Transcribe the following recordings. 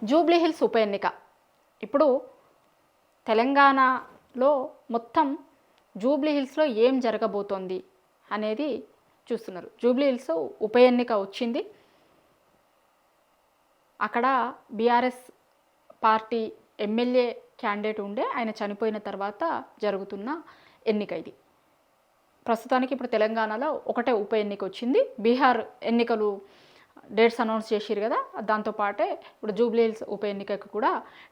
Jubilee hills ఉప ఎన్నిక ఇప్పుడు తెలంగాణలో మొత్తం జూబ్లీ హిల్స్లో ఏం జరగబోతోంది అనేది చూస్తున్నారు. జూబ్లీ హిల్స్ ఉప ఎన్నిక వచ్చింది. అక్కడ బీఆర్ఎస్ పార్టీ ఎమ్మెల్యే క్యాండిడేట్ ఉండే, ఆయన చనిపోయిన తర్వాత జరుగుతున్న ఎన్నిక ఇది. ప్రస్తుతానికి ఇప్పుడు తెలంగాణలో ఒకటే ఉప ఎన్నిక వచ్చింది. బీహార్ ఎన్నికలు డేట్స్ అనౌన్స్ చేసిరు కదా, దాంతోపాటే ఇప్పుడు జూబ్లీ హిల్స్ ఉప ఎన్నికకు కూడా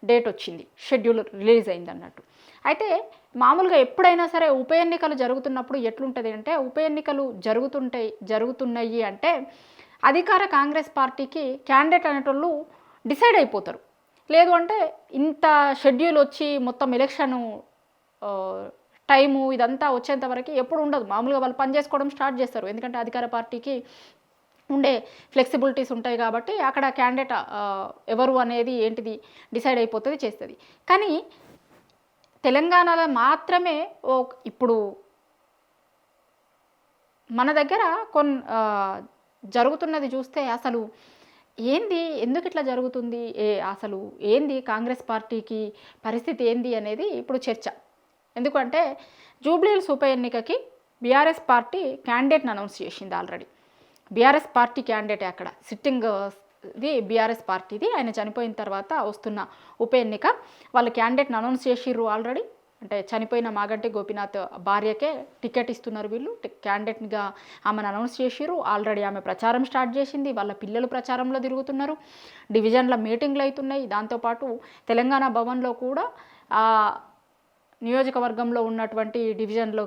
డేట్ వచ్చింది, షెడ్యూల్ రిలీజ్ అయింది అన్నట్టు. అయితే మామూలుగా ఎప్పుడైనా సరే ఉప ఎన్నికలు జరుగుతున్నప్పుడు ఎట్లుంటుంది అంటే, ఉప ఎన్నికలు జరుగుతున్నాయి అంటే అధికార కాంగ్రెస్ పార్టీకి క్యాండిడేట్ అనేటోళ్ళు డిసైడ్ అయిపోతారు. లేదు అంటే ఇంత షెడ్యూల్ వచ్చి మొత్తం ఎలక్షను టైము ఇదంతా వచ్చేంత వరకు ఎప్పుడు ఉండదు. మామూలుగా వాళ్ళు పని చేసుకోవడం స్టార్ట్ చేస్తారు, ఎందుకంటే అధికార పార్టీకి ఉండే ఫ్లెక్సిబిలిటీస్ ఉంటాయి కాబట్టి అక్కడ క్యాండిడేట్ ఎవరు అనేది ఏంటిది డిసైడ్ అయిపోతుంది, చేస్తుంది. కానీ తెలంగాణలో మాత్రమే ఇప్పుడు మన దగ్గర జరుగుతున్నది చూస్తే అసలు ఏంది, ఎందుకు ఇట్లా జరుగుతుంది, అసలు ఏంది కాంగ్రెస్ పార్టీకి పరిస్థితి ఏంది అనేది ఇప్పుడు చర్చ. ఎందుకంటే జూబ్లీ హిల్స్ ఉప ఎన్నికకి బీఆర్ఎస్ పార్టీ క్యాండిడేట్ని అనౌన్స్ చేసింది ఆల్రెడీ. బీఆర్ఎస్ పార్టీ క్యాండిడేటే అక్కడ సిట్టింగ్ ఇది బీఆర్ఎస్ పార్టీది. ఆయన చనిపోయిన తర్వాత వస్తున్న ఉప ఎన్నిక వాళ్ళ క్యాండిడేట్ని అనౌన్స్ చేసిర్రు ఆల్రెడీ. అంటే చనిపోయిన మాగంటి గోపీనాథ్ భార్యకే టికెట్ ఇస్తున్నారు వీళ్ళు, క్యాండిడేట్గా ఆమెను అనౌన్స్ చేసిర్రు ఆల్రెడీ. ఆమె ప్రచారం స్టార్ట్ చేసింది, వాళ్ళ పిల్లలు ప్రచారంలో తిరుగుతున్నారు, డివిజన్ల మీటింగ్లు అవుతున్నాయి. దాంతోపాటు తెలంగాణ భవన్లో కూడా నియోజకవర్గంలో ఉన్నటువంటి డివిజన్లో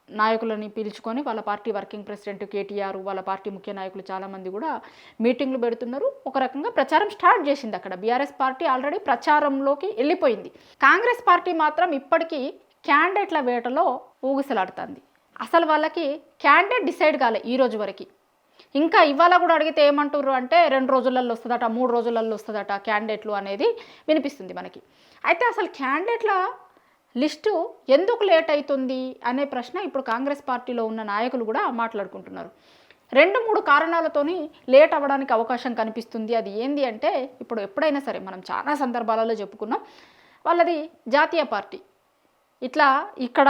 నాయకులని పిలుచుకొని వాళ్ళ పార్టీ వర్కింగ్ ప్రెసిడెంట్ కేటీఆర్, వాళ్ళ పార్టీ ముఖ్య నాయకులు చాలామంది కూడా మీటింగ్లు పెడుతున్నారు. ఒక రకంగా ప్రచారం స్టార్ట్ చేసింది అక్కడ. బీఆర్ఎస్ పార్టీ ఆల్రెడీ ప్రచారంలోకి వెళ్ళిపోయింది. కాంగ్రెస్ పార్టీ మాత్రం ఇప్పటికీ క్యాండిడేట్ల వేటలో ఊగిసలాడుతుంది. అసలు వాళ్ళకి క్యాండిడేట్ డిసైడ్ కాలే ఈ రోజు వరకు. ఇంకా ఇవాళ కూడా అడిగితే ఏమంటారు అంటే 2 రోజులలో వస్తుందట, 3 రోజులలో వస్తుందట క్యాండిడేట్లు అనేది వినిపిస్తుంది మనకి. అయితే అసలు క్యాండిడేట్ల లిస్టు ఎందుకు లేట్ అవుతుంది అనే ప్రశ్న ఇప్పుడు కాంగ్రెస్ పార్టీలో ఉన్న నాయకులు కూడా మాట్లాడుకుంటున్నారు. 2-3 కారణాలతోని లేట్ అవ్వడానికి అవకాశం కనిపిస్తుంది. అది ఏంది అంటే, ఇప్పుడు ఎప్పుడైనా సరే మనం చాలా సందర్భాలలో చెప్పుకున్నాం, వాళ్ళది జాతీయ పార్టీ. ఇక్కడ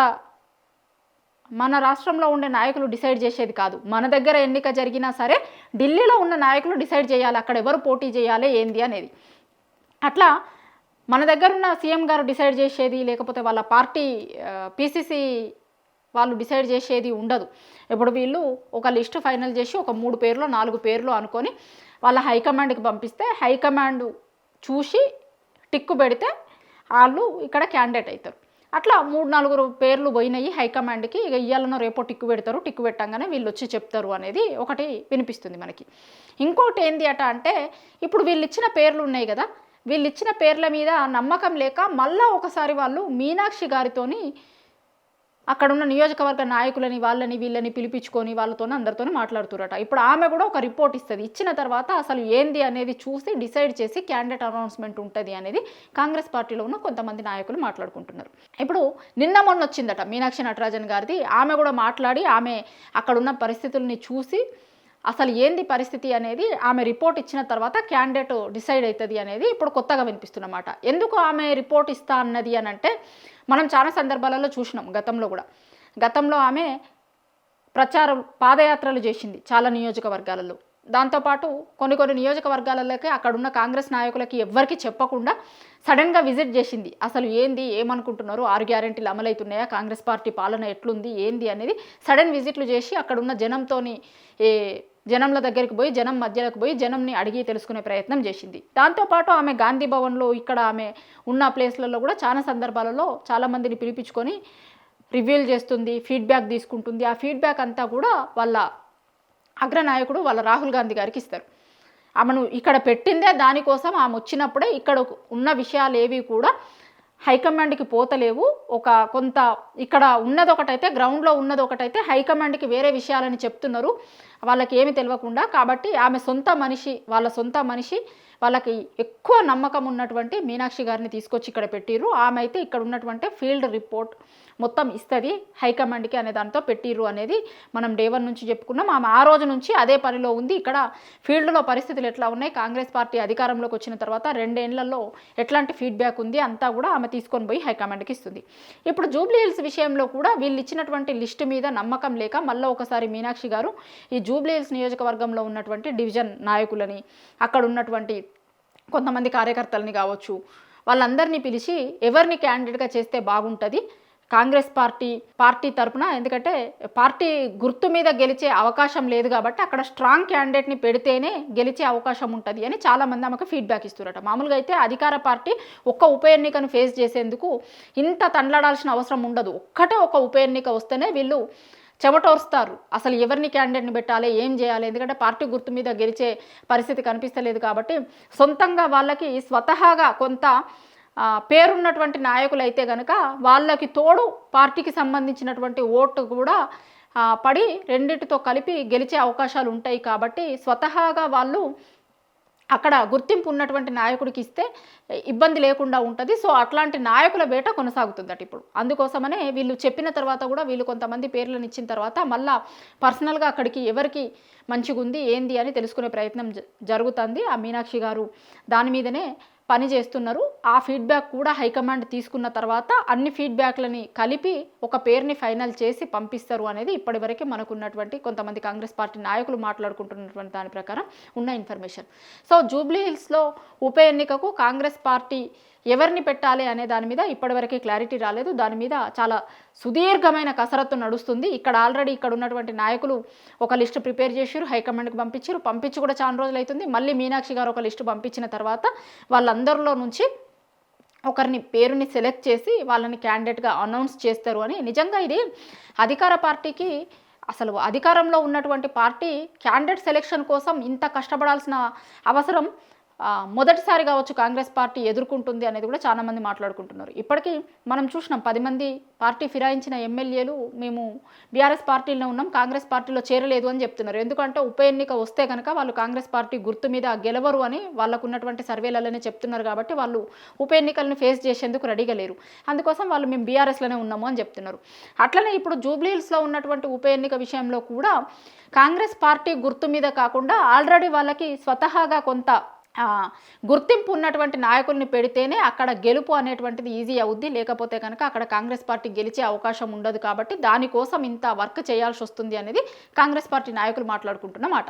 మన రాష్ట్రంలో ఉండే నాయకులు డిసైడ్ చేసేది కాదు. మన దగ్గర ఎన్నిక జరిగినా సరే ఢిల్లీలో ఉన్న నాయకులు డిసైడ్ చేయాలి అక్కడ ఎవరు పోటీ చేయాలి ఏంది అనేది. అట్లా మన దగ్గర ఉన్న సీఎం గారు డిసైడ్ చేసేది, లేకపోతే వాళ్ళ పార్టీ పీసీసీ వాళ్ళు డిసైడ్ చేసేది ఉండదు. ఇప్పుడు వీళ్ళు ఒక లిస్ట్ ఫైనల్ చేసి ఒక 3 పేర్లు 4 పేర్లు అనుకొని వాళ్ళ హైకమాండ్కి పంపిస్తే హైకమాండ్ చూసి టిక్కు పెడితే వాళ్ళు ఇక్కడ క్యాండిడేట్ అవుతారు. అట్లా 3-4 పేర్లు పోయినాయి హైకమాండ్కి. ఇక ఇయ్యాలనో రేపో టిక్కు పెడతారు, టిక్కు పెట్టంగానే వీళ్ళు వచ్చి చెప్తారు అనేది ఒకటి వినిపిస్తుంది మనకి. ఇంకోటి ఏంది అంటే, ఇప్పుడు వీళ్ళు ఇచ్చిన పేర్లు ఉన్నాయి కదా, వీళ్ళు ఇచ్చిన పేర్ల మీద నమ్మకం లేక మళ్ళా ఒకసారి వాళ్ళు మీనాక్షి గారితోని అక్కడున్న నియోజకవర్గ నాయకులని వాళ్ళని వీళ్ళని పిలిపించుకొని వాళ్ళతోనే అందరితోనే మాట్లాడుతురట. ఇప్పుడు ఆమె కూడా ఒక రిపోర్ట్ ఇస్తుంది. ఇచ్చిన తర్వాత అసలు ఏంది అనేది చూసి డిసైడ్ చేసి క్యాండిడేట్ అనౌన్స్మెంట్ ఉంటుంది అనేది కాంగ్రెస్ పార్టీలో ఉన్న కొంతమంది నాయకులు మాట్లాడుకుంటున్నారు. ఇప్పుడు మొన్న వచ్చిందట మీనాక్షి నటరాజన్ గారిది. ఆమె కూడా మాట్లాడి ఆమె అక్కడున్న పరిస్థితుల్ని చూసి అసలు ఏంది పరిస్థితి అనేది ఆమె రిపోర్ట్ ఇచ్చిన తర్వాత క్యాండిడేట్ డిసైడ్ అవుతుంది అనేది ఇప్పుడు కొత్తగా వినిపిస్తున్నమాట. ఎందుకు ఆమె రిపోర్ట్ ఇస్తా అన్నది అని అంటే, మనం చాలా సందర్భాలలో చూసినాం గతంలో ఆమె పాదయాత్రలు చేసింది చాలా నియోజకవర్గాలలో. దాంతోపాటు కొన్ని నియోజకవర్గాలలోకి అక్కడున్న కాంగ్రెస్ నాయకులకి ఎవ్వరికి చెప్పకుండా సడన్గా విజిట్ చేసింది. అసలు ఏంది, ఏమనుకుంటున్నారు, 6 గ్యారెంటీలు అమలవుతున్నాయా, కాంగ్రెస్ పార్టీ పాలన ఎట్లుంది ఏంది అనేది సడన్ విజిట్లు చేసి అక్కడున్న జనంల దగ్గరికి పోయి జనం మధ్యలోకి పోయి జనంని అడిగి తెలుసుకునే ప్రయత్నం చేసింది. దాంతోపాటు ఆమె గాంధీ భవన్లో ఇక్కడ ఆమె ఉన్న ప్లేస్లలో కూడా చాలా సందర్భాలలో చాలామందిని పిలిపించుకొని రివ్యూలు చేస్తుంది, ఫీడ్బ్యాక్ తీసుకుంటుంది. ఆ ఫీడ్బ్యాక్ అంతా కూడా వాళ్ళ అగ్రనాయకుడు వాళ్ళ రాహుల్ గాంధీ గారికి ఇస్తారు. ఆమెను ఇక్కడ పెట్టిందే దానికోసం. ఆమె వచ్చినప్పుడే ఇక్కడ ఉన్న విషయాలు ఏవి కూడా హైకమాండ్కి పోతలేవు. కొంత ఇక్కడ ఉన్నది ఒకటైతే, గ్రౌండ్లో ఉన్నది ఒకటైతే, హైకమాండ్కి వేరే విషయాలని చెప్తున్నారు వాళ్ళకి ఏమి తెలియకుండా. కాబట్టి ఆమె వాళ్ళ సొంత మనిషి వాళ్ళకి ఎక్కువ నమ్మకం ఉన్నటువంటి మీనాక్షి గారిని తీసుకొచ్చి ఇక్కడ పెట్టిర్రు. ఆమె అయితే ఇక్కడ ఉన్నటువంటి ఫీల్డ్ రిపోర్ట్ మొత్తం ఇస్తుంది హైకమాండ్కి అనే దాంతో పెట్టిర్రు అనేది మనం డే 1 నుంచి చెప్పుకున్నాం. ఆమె ఆ రోజు నుంచి అదే పనిలో ఉంది. ఇక్కడ ఫీల్డ్లో పరిస్థితులు ఎట్లా ఉన్నాయి, కాంగ్రెస్ పార్టీ అధికారంలోకి వచ్చిన తర్వాత 2 ఏళ్లలో ఎట్లాంటి ఫీడ్బ్యాక్ ఉంది అంతా కూడా ఆమె తీసుకొని పోయి హైకమాండ్కి ఇస్తుంది. ఇప్పుడు జూబ్లీ హిల్స్ విషయంలో కూడా వీళ్ళు ఇచ్చినటువంటి లిస్టు మీద నమ్మకం లేక మళ్ళీ ఒకసారి మీనాక్షి గారు ఈ జూబ్లీ హిల్స్ నియోజకవర్గంలో ఉన్నటువంటి డివిజన్ నాయకులని, అక్కడ ఉన్నటువంటి కొంతమంది కార్యకర్తలని కావచ్చు, వాళ్ళందరినీ పిలిచి ఎవరిని క్యాండిడేట్గా చేస్తే బాగుంటుంది కాంగ్రెస్ పార్టీ తరపున, ఎందుకంటే పార్టీ గుర్తు మీద గెలిచే అవకాశం లేదు కాబట్టి అక్కడ స్ట్రాంగ్ క్యాండిడేట్ని పెడితేనే గెలిచే అవకాశం ఉంటుంది అని చాలామంది ఆమెకు ఫీడ్బ్యాక్ ఇస్తున్నారట. మామూలుగా అయితే అధికార పార్టీ ఒక్క ఉప ఎన్నికను ఫేస్ చేసేందుకు ఇంత తండ్లాడాల్సిన అవసరం ఉండదు. ఒక్కటే ఒక ఉప ఎన్నిక వస్తేనే వీళ్ళు చెమటోరుస్తారు. అసలు ఎవరిని క్యాండిడేట్ని పెట్టాలి, ఏం చేయాలి, ఎందుకంటే పార్టీ గుర్తు మీద గెలిచే పరిస్థితి కనిపిస్తలేదు కాబట్టి సొంతంగా వాళ్ళకి స్వతహాగా కొంత పేరున్నటువంటి నాయకులు అయితే కనుక వాళ్ళకి తోడు పార్టీకి సంబంధించినటువంటి ఓటు కూడా పడి రెండింటితో కలిపి గెలిచే అవకాశాలు ఉంటాయి కాబట్టి స్వతహాగా వాళ్ళు అక్కడ గుర్తింపు ఉన్నటువంటి నాయకుడికి ఇస్తే ఇబ్బంది లేకుండా ఉంటుంది. సో అట్లాంటి నాయకుల వేట కొనసాగుతుందట ఇప్పుడు. అందుకోసమనే వీళ్ళు చెప్పిన తర్వాత కూడా వీళ్ళు కొంతమంది పేర్లను ఇచ్చిన తర్వాత మళ్ళా పర్సనల్గా అక్కడికి ఎవరికి మంచిగా ఉంది ఏంది అని తెలుసుకునే ప్రయత్నం జరుగుతుంది. ఆ మీనాక్షి గారు దాని మీదనే పని చేస్తున్నారు. ఆ ఫీడ్బ్యాక్ కూడా హైకమాండ్ తీసుకున్న తర్వాత అన్ని ఫీడ్బ్యాక్లని కలిపి ఒక పేరుని ఫైనల్ చేసి పంపిస్తారు అనేది ఇప్పటివరకు మనకు ఉన్నటువంటి కొంతమంది కాంగ్రెస్ పార్టీ నాయకులు మాట్లాడుకుంటున్నటువంటి దాని ప్రకారం ఉన్న ఇన్ఫర్మేషన్. సో జూబ్లీ హిల్స్లో ఉప ఎన్నికకు కాంగ్రెస్ పార్టీ ఎవరిని పెట్టాలి అనే దాని మీద ఇప్పటివరకు క్లారిటీ రాలేదు. దాని మీద చాలా సుదీర్ఘమైన కసరత్తు నడుస్తుంది. ఇక్కడ ఆల్రెడీ ఇక్కడ ఉన్నటువంటి నాయకులు ఒక లిస్టు ప్రిపేర్ చేశారు, హైకమాండ్కి పంపించి కూడా చాలా రోజులు అవుతుంది. మళ్ళీ మీనాక్షి గారు ఒక లిస్టు పంపించిన తర్వాత వాళ్ళందరిలో నుంచి ఒకరిని పేరుని సెలెక్ట్ చేసి వాళ్ళని క్యాండిడేట్గా అనౌన్స్ చేస్తారు అని. నిజంగా ఇది అధికార పార్టీకి, అసలు అధికారంలో ఉన్నటువంటి పార్టీ క్యాండిడేట్ సెలెక్షన్ కోసం ఇంత కష్టపడాల్సిన అవసరం మొదటిసారి కావచ్చు కాంగ్రెస్ పార్టీ ఎదుర్కొంటుంది అనేది కూడా చాలామంది మాట్లాడుకుంటున్నారు. ఇప్పటికీ మనం చూసినాం 10 మంది పార్టీ ఫిరాయించిన ఎమ్మెల్యేలు మేము బీఆర్ఎస్ పార్టీలో ఉన్నాం, కాంగ్రెస్ పార్టీలో చేరలేదు అని చెప్తున్నారు. ఎందుకంటే ఉప ఎన్నిక వస్తే కనుక వాళ్ళు కాంగ్రెస్ పార్టీ గుర్తు మీద గెలవరు అని వాళ్ళకు ఉన్నటువంటి సర్వేలలోనే చెప్తున్నారు కాబట్టి వాళ్ళు ఉప ఎన్నికలను ఫేస్ చేసేందుకు రెడీగా లేరు. అందుకోసం వాళ్ళు మేము బీఆర్ఎస్లోనే ఉన్నాము అని చెప్తున్నారు. అట్లనే ఇప్పుడు జూబ్లీ హిల్స్లో ఉన్నటువంటి ఉప ఎన్నిక విషయంలో కూడా కాంగ్రెస్ పార్టీ గుర్తు మీద కాకుండా ఆల్రెడీ వాళ్ళకి స్వతహాగా కొంత గుర్తింపు ఉన్నటువంటి నాయకుల్ని పెడితేనే అక్కడ గెలుపు అనేటువంటిది ఈజీ అవుద్ది. లేకపోతే కనుక అక్కడ కాంగ్రెస్ పార్టీ గెలిచే అవకాశం ఉండదు కాబట్టి దానికోసం ఇంత వర్క్ చేయాల్సి వస్తుంది అనేది కాంగ్రెస్ పార్టీ నాయకులు మాట్లాడుకుంటున్న మాట.